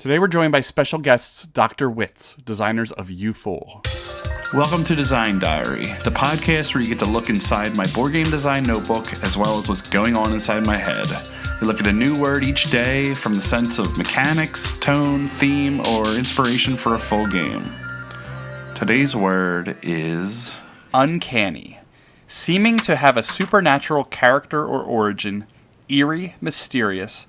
Today we're joined by special guests Dr. Wictz, designers of U-Fool. Welcome to Design Diary, the podcast where you get to look inside my board game design notebook as well as what's going on inside my head. We look at a new word each day from the sense of mechanics, tone, theme, or inspiration for a full game. Today's word is Uncanny. Seeming to have a supernatural character or origin, eerie, mysterious,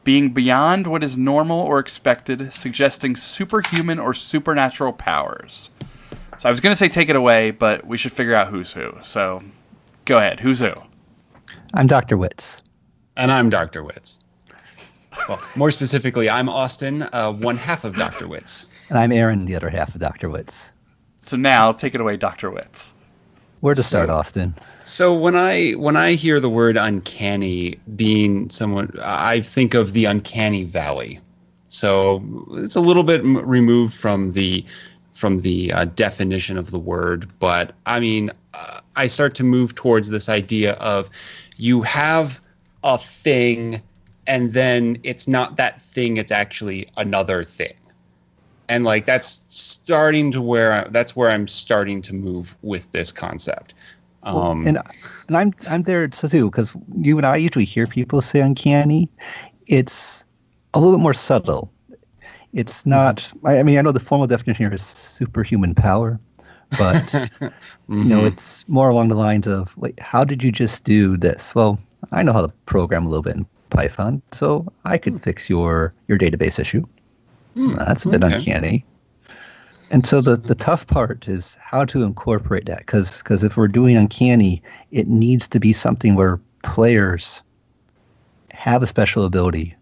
being beyond what is normal or expected, suggesting superhuman or supernatural powers. So I was going to say take it away, but we should figure out who's who. So go ahead. Who's who? I'm Dr. Wictz. And I'm Dr. Wictz. Well, more specifically, I'm Austin, one half of Dr. Wictz. And I'm Aaron, the other half of Dr. Wictz. So now take it away, Dr. Wictz. Where to start, Austin? So when I hear the word uncanny being someone, I think of the uncanny valley. So it's a little bit removed from the definition of the word, but I mean, I start to move towards this idea of you have a thing, and then it's not that thing; it's actually another thing. And like that's where I'm starting to move with this concept. And I'm there too, because you and I usually hear people say uncanny. It's a little bit more subtle. It's not. I mean, I know the formal definition here is superhuman power, but it's more along the lines of, wait, how did you just do this? Well, I know how to program a little bit in Python, so I could fix your database issue. That's a bit uncanny. And so the tough part is how to incorporate that, because if we're doing uncanny, it needs to be something where players have a special ability,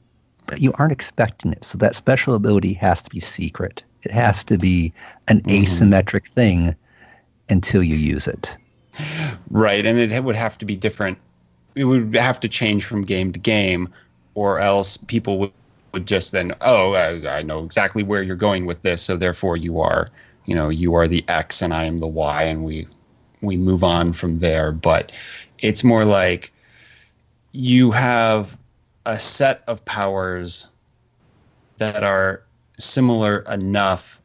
but you aren't expecting it. So that special ability has to be secret. It has to be an asymmetric thing until you use it. Right, and it would have to be different. It would have to change from game to game, or else people would just then, I know exactly where you're going with this, so therefore you are the X and I am the Y, and we move on from there. But it's more like you have a set of powers that are similar enough,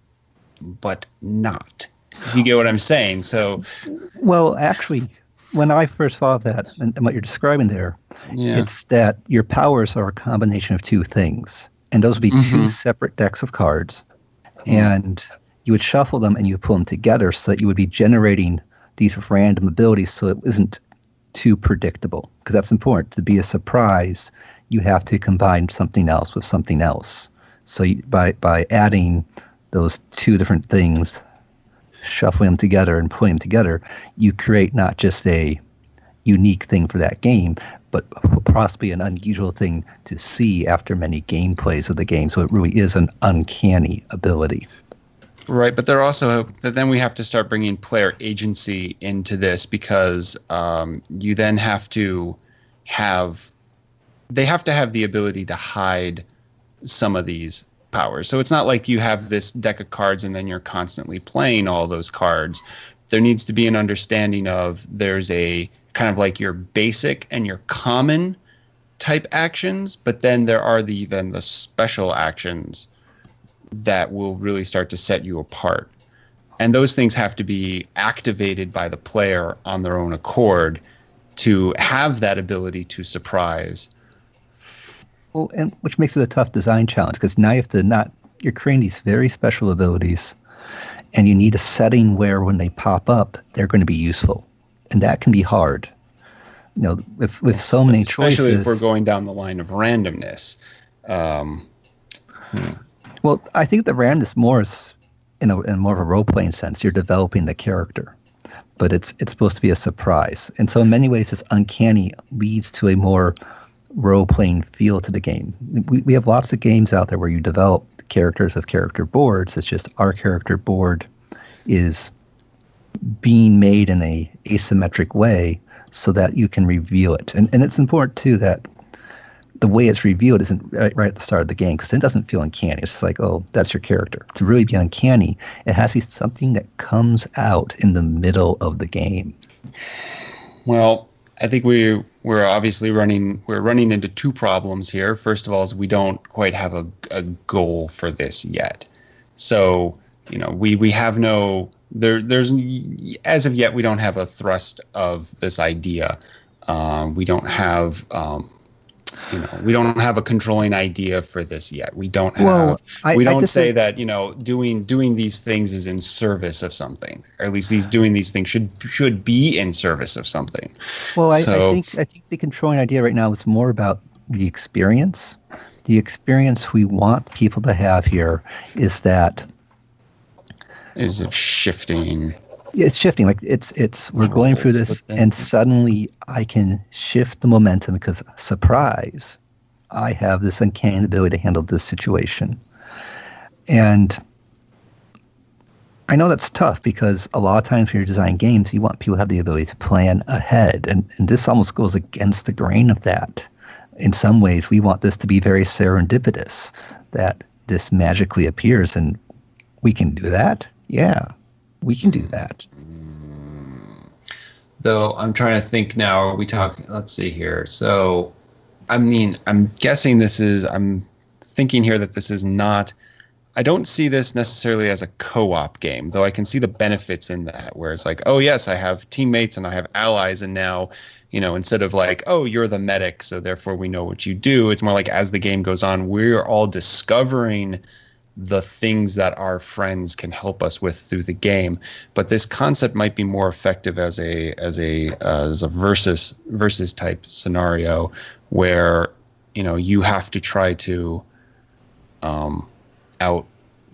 but not. You get what I'm saying? So, well, actually, when I first thought of that and what you're describing there, it's that your powers are a combination of two things, and those would be two separate decks of cards, and you would shuffle them and you pull them together so that you would be generating these random abilities, so it isn't too predictable, because that's important. To be a surprise, you have to combine something else with something else. So by adding those two different things, shuffling them together and putting them together, you create not just a unique thing for that game, but possibly an unusual thing to see after many gameplays of the game. So it really is an uncanny ability. Right, but then we have to start bringing player agency into this, because you then have to have the ability to hide some of these powers. So it's not like you have this deck of cards and then you're constantly playing all those cards. There needs to be an understanding of there's a kind of like your basic and your common type actions, but then there are the special actions that will really start to set you apart. And those things have to be activated by the player on their own accord to have that ability to surprise. Well, and which makes it a tough design challenge, because now you're creating these very special abilities, and you need a setting where when they pop up, they're going to be useful. And that can be hard. With so many choices. Especially if we're going down the line of randomness. Well, I think the randomness more is in more of a role-playing sense. You're developing the character, but it's supposed to be a surprise. And so in many ways, this uncanny leads to a more role-playing feel to the game. We have lots of games out there where you develop characters with character boards. It's just our character board is being made in a asymmetric way so that you can reveal it. And it's important, too, that the way it's revealed isn't right at the start of the game, because it doesn't feel uncanny. It's just like, oh, that's your character. To really be uncanny, it has to be something that comes out in the middle of the game. Well, I think we're obviously running into two problems here. First of all, is we don't quite have a goal for this yet. So, we have no there's as of yet we don't have a thrust of this idea. We don't have we don't have a controlling idea for this yet. We don't have. We don't say that doing these things is in service of something, or at least doing these things should be in service of something. Well, I think the controlling idea right now is more about the experience. The experience we want people to have here is that is shifting. It's shifting. Like we're going through this, and suddenly I can shift the momentum because, surprise, I have this uncanny ability to handle this situation. And I know that's tough because a lot of times when you're designing games, you want people to have the ability to plan ahead. And this almost goes against the grain of that. In some ways, we want this to be very serendipitous, that this magically appears, and we can do that. Yeah. We can do that. Though I'm trying to think now, are we talking, let's see here. So, I'm guessing I'm thinking here that this is not, I don't see this necessarily as a co-op game, though I can see the benefits in that, where it's like, oh yes, I have teammates and I have allies, and now, instead of like, oh, you're the medic, so therefore we know what you do, it's more like as the game goes on, we're all discovering the things that our friends can help us with through the game. But this concept might be more effective as a versus type scenario where you have to try to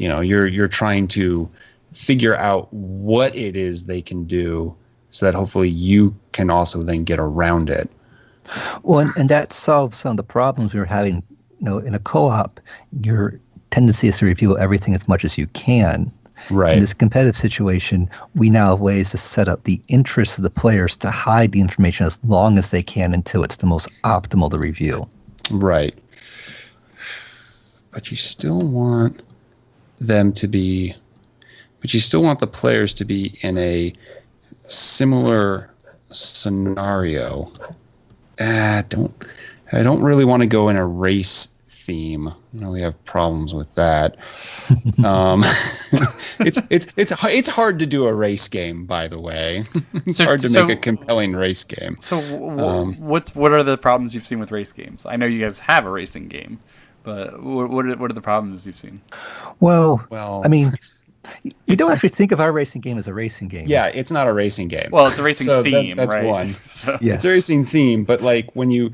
you're trying to figure out what it is they can do so that hopefully you can also then get around it. Well, and that solves some of the problems we were having. In a co-op, your tendency is to reveal everything as much as you can. Right. In this competitive situation, we now have ways to set up the interests of the players to hide the information as long as they can until it's the most optimal to reveal. Right. But you still want the players to be in a similar scenario. I don't really want to go in a race theme. We have problems with that. It's hard to do a race game, by the way. It's hard to make a compelling race game. So what are the problems you've seen with race games? I know you guys have a racing game, but what are the problems you've seen? Well, I mean, you don't actually think of our racing game as a racing game. Yeah, it's not a racing game. Well, it's a racing theme, that's right? One. So. Yes. It's a racing theme, but like when you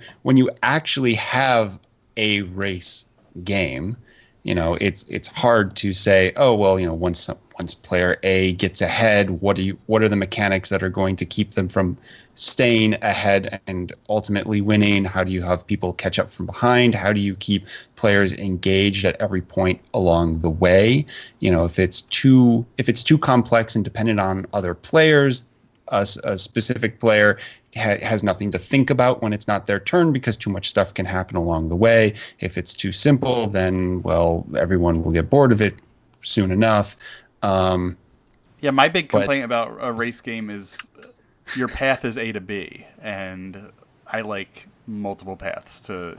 actually have a race game, it's hard to say, oh well, once player A gets ahead, what are the mechanics that are going to keep them from staying ahead and ultimately winning? How do you have people catch up from behind? How do you keep players engaged at every point along the way? If it's too complex and dependent on other players, a specific player has nothing to think about when it's not their turn because too much stuff can happen along the way. If it's too simple, then, well, everyone will get bored of it soon enough. Yeah, my big complaint about a race game is your path is A to B, and I like multiple paths to,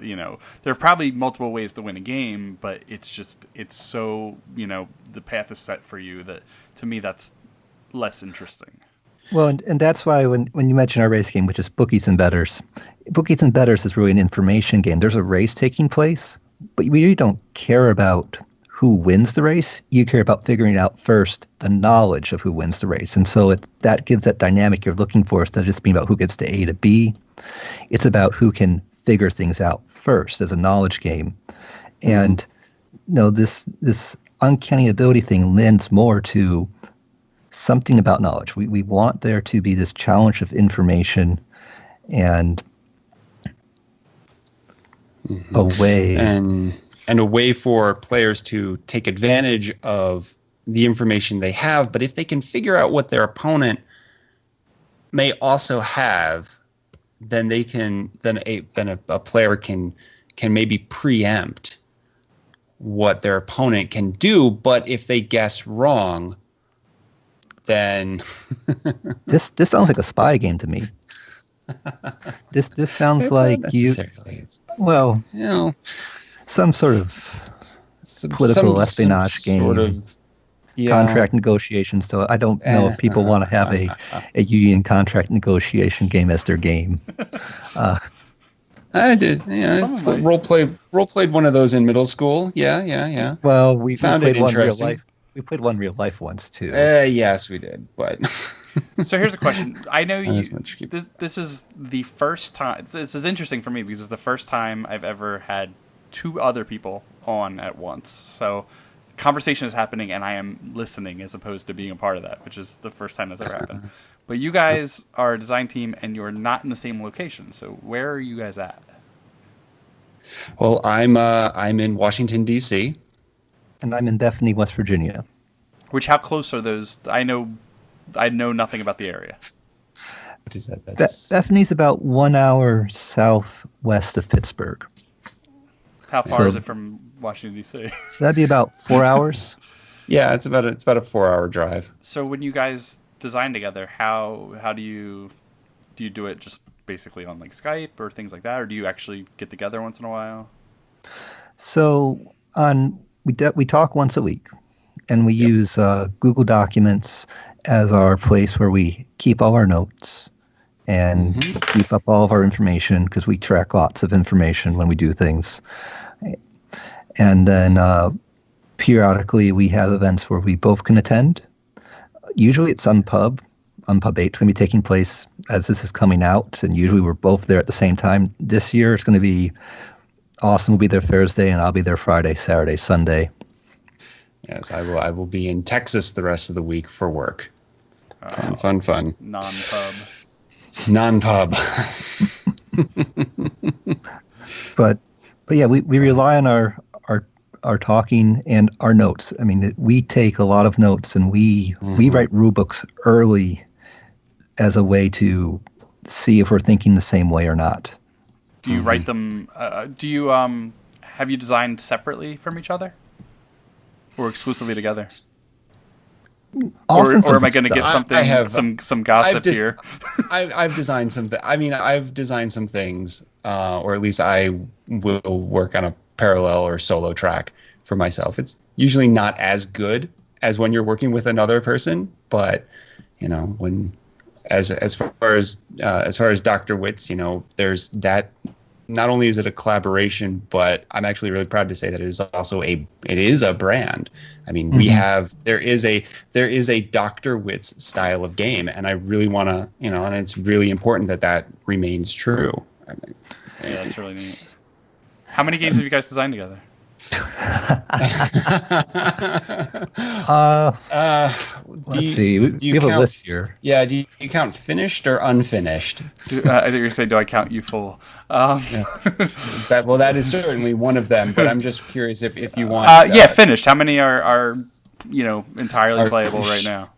there are probably multiple ways to win a game, but it's so, the path is set for you that, to me, that's less interesting. Well, and that's why when you mention our race game, which is Bookies and Betters is really an information game. There's a race taking place, but we really don't care about who wins the race. You care about figuring out first the knowledge of who wins the race. And so that gives that dynamic you're looking for instead of just being about who gets to A to B. It's about who can figure things out first as a knowledge game. And this uncanny ability thing lends more to something about knowledge. We want there to be this challenge of information and a way and a way for players to take advantage of the information they have. But if they can figure out what their opponent may also have, then a player can maybe preempt what their opponent can do. But if they guess wrong, then this sounds like a spy game to me. This sounds like you. It's, Well, you know, some sort of some, political some espionage game, sort of contract negotiation. So I don't know if people want to have a union contract negotiation game as their game. I did. Yeah, role played one of those in middle school. Yeah. Well, we found played it one real interesting. life. We played one real life once too. Yes, we did. But So here's a question. I know you. as much keep- This is the first time. This is interesting for me because it's the first time I've ever had two other people on at once. So conversation is happening and I am listening as opposed to being a part of that, which is the first time that's ever happened. But you guys are a design team and you're not in the same location. So where are you guys at? Well, I'm in Washington D.C. And I'm in Bethany, West Virginia. How close are those? I know nothing about the area. What is that? That's, Bethany's about 1 hour southwest of Pittsburgh. How far is it from Washington D.C.? So that'd be about 4 hours. yeah, it's about a 4-hour drive. So when you guys design together, how do you do it just basically on like Skype or things like that, or do you actually get together once in a while? So we talk once a week, and we use Google Documents as our place where we keep all our notes and keep up all of our information because we track lots of information when we do things. And then periodically we have events where we both can attend. Usually it's Unpub 8 is going to be taking place as this is coming out, and usually we're both there at the same time. This year it's going to be Austin will be there Thursday, and I'll be there Friday, Saturday, Sunday. Yes, I will be in Texas the rest of the week for work. Fun. Non-pub. But yeah, we rely on our talking and our notes. I mean, we take a lot of notes, and we write rule books early as a way to see if we're thinking the same way or not. Do you write them? Do you have you designed separately from each other, or exclusively together? Or am I going to get something some gossip here? I've designed something. I mean, I've designed some things, or at least I will work on a parallel or solo track for myself. It's usually not as good as when you're working with another person, but you know, when as far as Dr. Wictz, you know, there's that. Not only is it a collaboration, but I'm actually really proud to say that it is also it is a brand. I mean, there is a Dr. Wictz style of game, and I really want to, you know, and it's really important that remains true. I mean, yeah, that's really neat. How many games have you guys designed together? Let's see. We have a list here. Yeah. Do you count finished or unfinished? I think you're going to say, do I count you full? That is certainly one of them, but I'm just curious if you want. Finished. How many are entirely playable right now?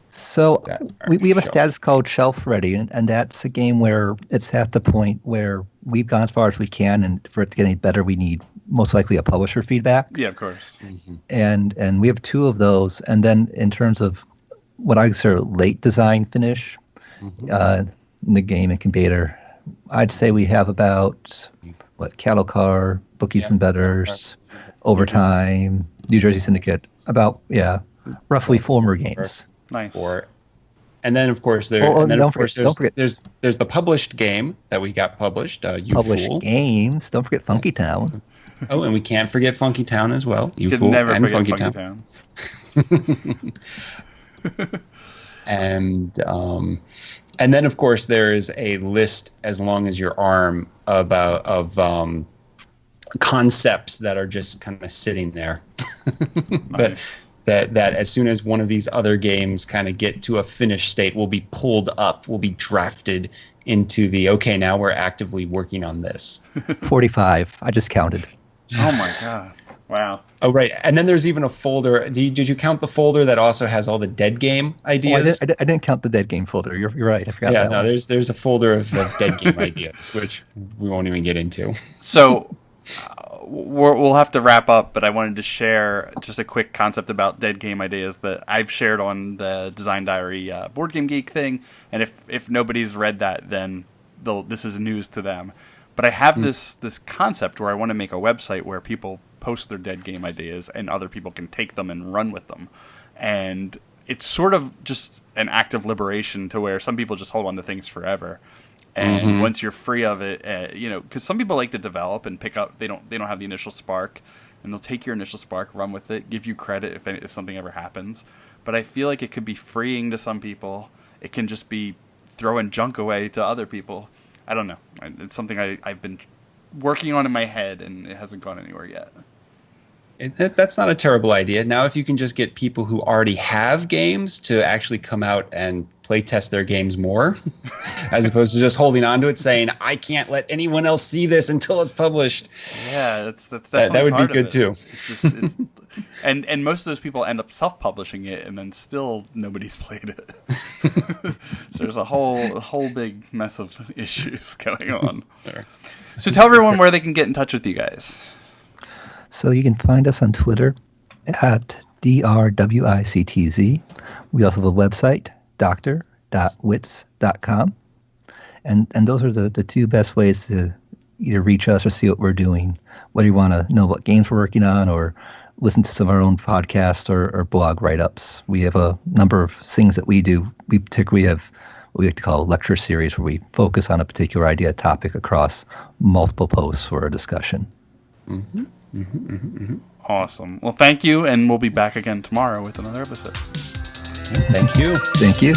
So we have a status called Shelf Ready, and that's a game where it's at the point where we've gone as far as we can, and for it to get any better, we need most likely a publisher feedback. Yeah, of course. And we have two of those, and then in terms of what I consider late design finish in the game and beta, I'd say we have about Cattle Car, Bookies and Betters, Overtime, New Jersey Syndicate, roughly 4 more games. Nice. And then of course there's the published game that we got published. You published Fool. Games. Don't forget Funky Town. Oh, and we can't forget Funky Town as well. You Fool never and forget Funky Town. And then of course there is a list as long as your arm of concepts that are just kind of sitting there. Nice. That as soon as one of these other games kind of get to a finished state, will be pulled up, will be drafted into now we're actively working on this. 45. I just counted. Oh my god! Wow. Oh right, and then there's even a folder. Did you count the folder that also has all the dead game ideas? I didn't count the dead game folder. You're right. I forgot. Yeah, that one. there's a folder of dead game ideas, which we won't even get into. So. We'll have to wrap up, but I wanted to share just a quick concept about dead game ideas that I've shared on the Design Diary Board Game Geek thing. And if nobody's read that, then this is news to them. But I have this concept where I want to make a website where people post their dead game ideas and other people can take them and run with them. And it's sort of just an act of liberation to where some people just hold on to things forever. And once you're free of it, because some people like to develop and pick up, they don't have the initial spark, and they'll take your initial spark, run with it, give you credit if something ever happens. But I feel like it could be freeing to some people. It can just be throwing junk away to other people. I don't know. It's something I've been working on in my head, and it hasn't gone anywhere yet. That's not a terrible idea. Now, if you can just get people who already have games to actually come out and play test their games more, as opposed to just holding on to it, saying, I can't let anyone else see this until it's published. Yeah, that's definitely that would part be good of it. too. It's and most of those people end up self-publishing it, and then still nobody's played it. So there's a whole big mess of issues going on. So tell everyone where they can get in touch with you guys. So you can find us on Twitter at DRWICTZ. We also have a website, dr.wictz.com. And those are the two best ways to either reach us or see what we're doing, whether you want to know what games we're working on or listen to some of our own podcasts or blog write-ups. We have a number of things that we do. We particularly have what we like to call a lecture series where we focus on a particular idea topic across multiple posts for a discussion. Awesome. Well, thank you, and we'll be back again tomorrow with another episode. Thank you. Thank you.